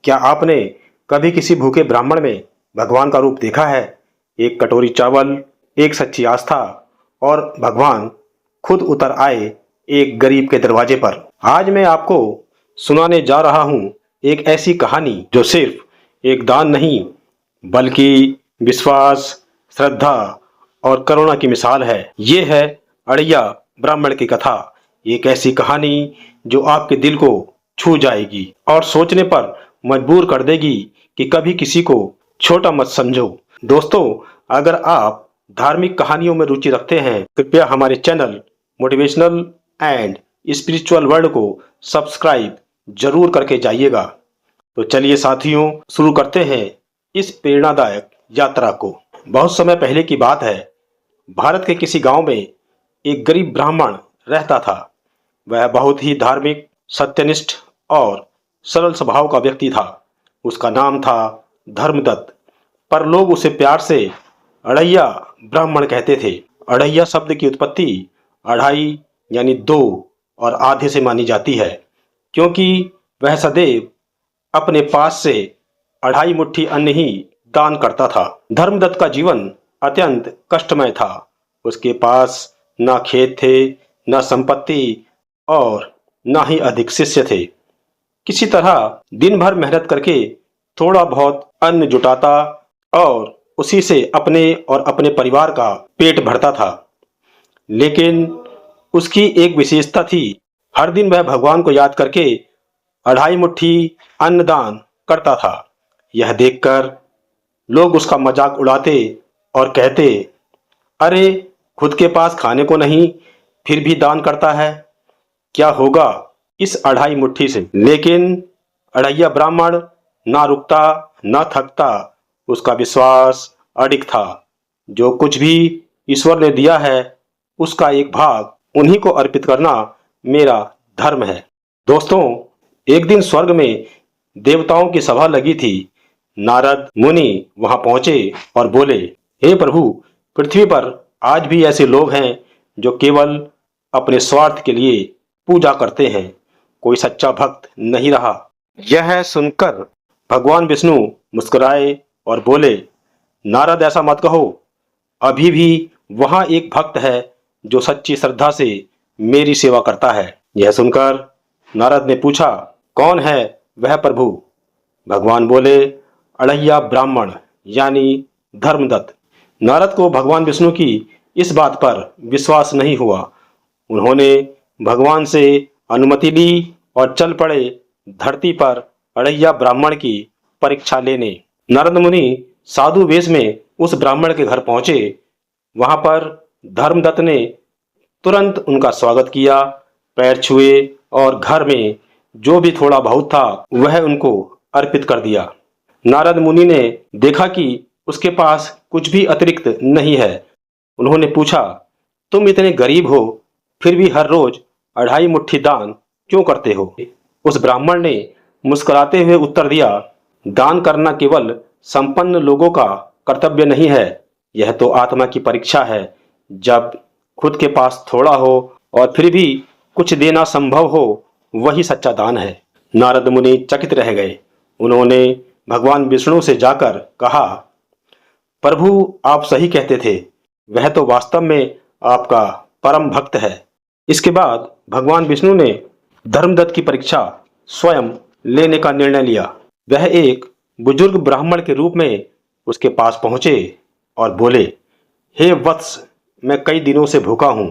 क्या आपने कभी किसी भूखे ब्राह्मण में भगवान का रूप देखा है? एक कटोरी चावल, एक सच्ची आस्था और भगवान खुद उतर आए एक गरीब के दरवाजे पर। आज मैं आपको सुनाने जा रहा हूँ एक ऐसी कहानी जो सिर्फ एक दान नहीं बल्कि विश्वास, श्रद्धा और करुणा की मिसाल है। ये है अड़ैया ब्राह्मण की कथा। एक ऐसी कहानी जो आपके दिल को छू जाएगी और सोचने पर मजबूर कर देगी कि कभी किसी को छोटा मत समझो। दोस्तों, अगर आप धार्मिक कहानियों में रुचि रखते हैं, कृपया हमारे channel motivational and spiritual world को सब्सक्राइब जरूर करके जाइएगा। तो चलिए साथियों, शुरू करते हैं इस प्रेरणादायक यात्रा को। बहुत समय पहले की बात है। भारत के किसी गांव में एक गरीब ब्राह्मण रहता था। वह बहुत ही धार्मिक, सत्यनिष्ठ और सरल स्वभाव का व्यक्ति था। उसका नाम था धर्मदत्त, पर लोग उसे प्यार से अड़ैया ब्राह्मण कहते थे। अड़ैया शब्द की उत्पत्ति अढ़ाई यानी दो और आधे से मानी जाती है, क्योंकि वह सदैव अपने पास से अढ़ाई मुट्ठी अन्न ही दान करता था। धर्मदत्त का जीवन अत्यंत कष्टमय था। उसके पास ना खेत थे, ना संपत्ति और ना ही अधिक शिष्य थे। किसी तरह दिन भर मेहनत करके थोड़ा बहुत अन्न जुटाता और उसी से अपने और अपने परिवार का पेट भरता था। लेकिन उसकी एक विशेषता थी। हर दिन वह भगवान को याद करके अढ़ाई मुट्ठी अन्न दान करता था। यह देखकर लोग उसका मजाक उड़ाते और कहते, अरे, खुद के पास खाने को नहीं फिर भी दान करता है, क्या होगा इस अढ़ाई मुट्ठी से। लेकिन अड़ैया ब्राह्मण ना रुकता ना थकता। उसका विश्वास अडिग था। जो कुछ भी ईश्वर ने दिया है उसका एक भाग उन्हीं को अर्पित करना मेरा धर्म है। दोस्तों, एक दिन स्वर्ग में देवताओं की सभा लगी थी। नारद मुनि वहां पहुंचे और बोले, हे प्रभु, पृथ्वी पर आज भी ऐसे लोग हैं जो केवल अपने स्वार्थ के लिए पूजा करते हैं। कोई सच्चा भक्त नहीं रहा। यह सुनकर भगवान विष्णु मुस्कुराए और बोले, नारद, ऐसा मत कहो। अभी भी वहां एक भक्त है जो सच्ची श्रद्धा से मेरी सेवा करता है। यह सुनकर नारद ने पूछा, कौन है वह प्रभु? भगवान बोले, अड़ैया ब्राह्मण यानी धर्मदत्त। नारद को भगवान विष्णु की इस बात पर विश्वास नहीं हुआ। उन्होंने भगवान से अनुमति ली और चल पड़े धरती पर अड़ैया ब्राह्मण की परीक्षा लेने। नारद मुनि साधु वेश में उस ब्राह्मण के घर पहुंचे। वहां पर धर्मदत्त ने तुरंत उनका स्वागत किया, पैर छुए और घर में जो भी थोड़ा बहुत था वह उनको अर्पित कर दिया। नारद मुनि ने देखा कि उसके पास कुछ भी अतिरिक्त नहीं है। उन्होंने पूछा, तुम इतने गरीब हो फिर भी हर रोज अढ़ाई मुट्ठी दान क्यों करते हो? उस ब्राह्मण ने मुस्कुराते हुए उत्तर दिया, दान करना केवल संपन्न लोगों का कर्तव्य नहीं है, यह तो आत्मा की परीक्षा है। जब खुद के पास थोड़ा हो और फिर भी कुछ देना संभव हो, वही सच्चा दान है। नारद मुनि चकित रह गए। उन्होंने भगवान विष्णु से जाकर कहा, प्रभु, आप सही कहते थे, वह तो वास्तव में आपका परम भक्त है। इसके बाद भगवान विष्णु ने धर्मदत्त की परीक्षा स्वयं लेने का निर्णय लिया। वह एक बुजुर्ग ब्राह्मण के रूप में उसके पास पहुंचे और बोले, हे वत्स, मैं कई दिनों से भूखा हूं,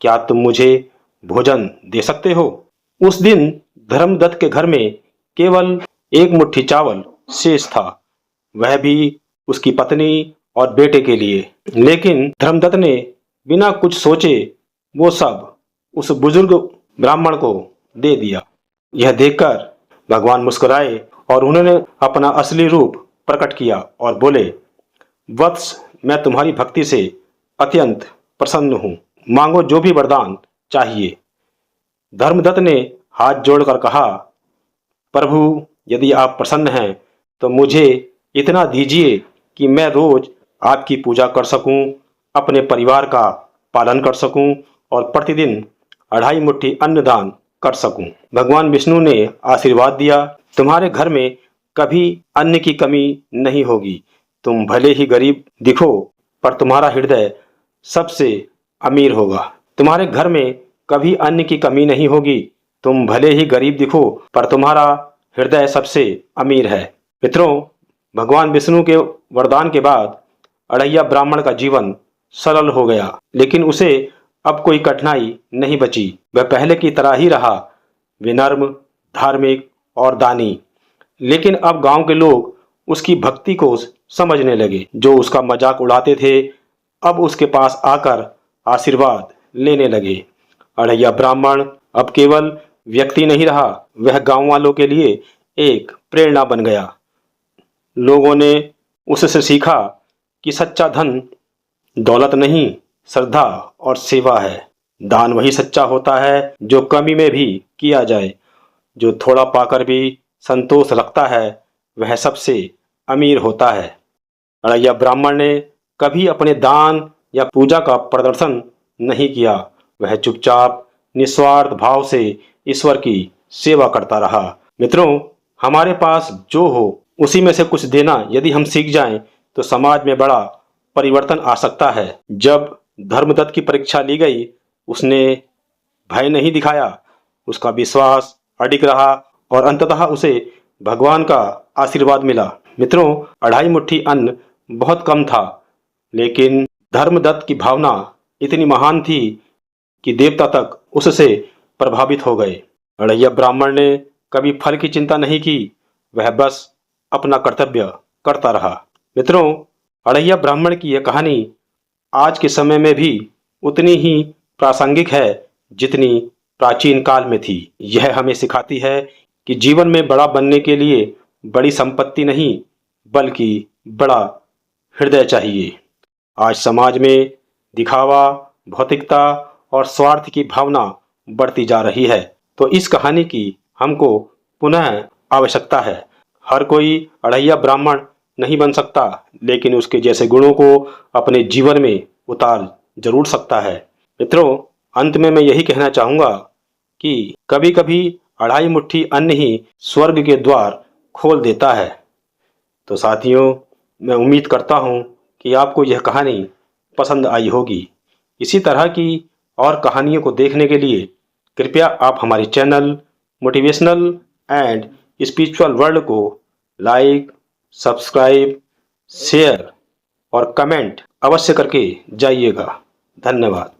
क्या तुम मुझे भोजन दे सकते हो? उस दिन धर्मदत्त के घर में केवल एक मुट्ठी चावल शेष था, वह भी उसकी पत्नी और बेटे के लिए। लेकिन धर्मदत्त ने बिना कुछ सोचे वो सब उस बुजुर्ग ब्राह्मण को दे दिया। यह देखकर भगवान मुस्कुराए और उन्होंने अपना असली रूप प्रकट किया और बोले, वत्स, मैं तुम्हारी भक्ति से अत्यंत प्रसन्न हूँ, मांगो जो भी वरदान चाहिए। धर्मदत्त ने हाथ जोड़कर कहा, प्रभु, यदि आप प्रसन्न हैं तो मुझे इतना दीजिए कि मैं रोज आपकी पूजा कर सकूं, अपने परिवार का पालन कर सकूं और प्रतिदिन अढ़ाई मुट्ठी अन्न दान कर सकूं। भगवान विष्णु ने आशीर्वाद दिया, तुम्हारे घर में कभी अन्न की कमी नहीं होगी। तुम भले ही गरीब दिखो, पर तुम्हारा हृदय सबसे अमीर होगा। तुम्हारे घर में कभी अन्न की कमी नहीं होगी। तुम भले ही गरीब दिखो, पर तुम्हारा हृदय सबसे अमीर है। मित्रों, भगवान विष्णु के वरदान के बाद अड़ैया ब्राह्मण का जीवन सरल हो गया, लेकिन उसे अब कोई कठिनाई नहीं बची। वह पहले की तरह ही रहा, विनम्र, धार्मिक और दानी। लेकिन अब गांव के लोग उसकी भक्ति को समझने लगे। जो उसका मजाक उड़ाते थे, अब उसके पास आकर आशीर्वाद लेने लगे। अड़ैया ब्राह्मण अब केवल व्यक्ति नहीं रहा, वह गांव वालों के लिए एक प्रेरणा बन गया। लोगों ने उससे सीखा कि सच्चा धन दौलत नहीं, श्रद्धा और सेवा है। दान वही सच्चा होता है जो कमी में भी किया जाए। जो थोड़ा पाकर भी संतोष रखता है, वह सबसे अमीर होता है। अड़ैया ब्राह्मण ने कभी अपने दान या पूजा का प्रदर्शन नहीं किया। वह चुपचाप निस्वार्थ भाव से ईश्वर की सेवा करता रहा। मित्रों, हमारे पास जो हो उसी में से कुछ देना यदि हम सीख जाएं, तो समाज में बड़ा परिवर्तन आ सकता है। जब धर्मदत्त की परीक्षा ली गई, उसने भय नहीं दिखाया, उसका विश्वास अडिग रहा और अंततः उसे भगवान का आशीर्वाद मिला। मित्रों, 2.5 मुट्ठी अन्न बहुत कम था, लेकिन धर्मदत्त की भावना इतनी महान थी कि देवता तक उससे प्रभावित हो गए। अड़ैया ब्राह्मण ने कभी फल की चिंता नहीं की, वह बस अपना कर्तव्य करता रहा। मित्रों, अड़ैया ब्राह्मण की यह कहानी आज के समय में भी उतनी ही प्रासंगिक है जितनी प्राचीन काल में थी। यह हमें सिखाती है कि जीवन में बड़ा बनने के लिए बड़ी संपत्ति नहीं, बल्कि बड़ा हृदय चाहिए। आज समाज में दिखावा, भौतिकता और स्वार्थ की भावना बढ़ती जा रही है, तो इस कहानी की हमको पुनः आवश्यकता है। हर कोई अड़ैया ब्राह्मण नहीं बन सकता, लेकिन उसके जैसे गुणों को अपने जीवन में उतार जरूर सकता है। मित्रों, अंत में मैं यही कहना चाहूँगा कि कभी कभी 2.5 मुट्ठी अन्न ही स्वर्ग के द्वार खोल देता है। तो साथियों, मैं उम्मीद करता हूँ कि आपको यह कहानी पसंद आई होगी। इसी तरह की और कहानियों को देखने के लिए कृपया आप हमारे channel motivational and spiritual world को लाइक, सब्सक्राइब, शेयर और कमेंट अवश्य करके जाइएगा। धन्यवाद।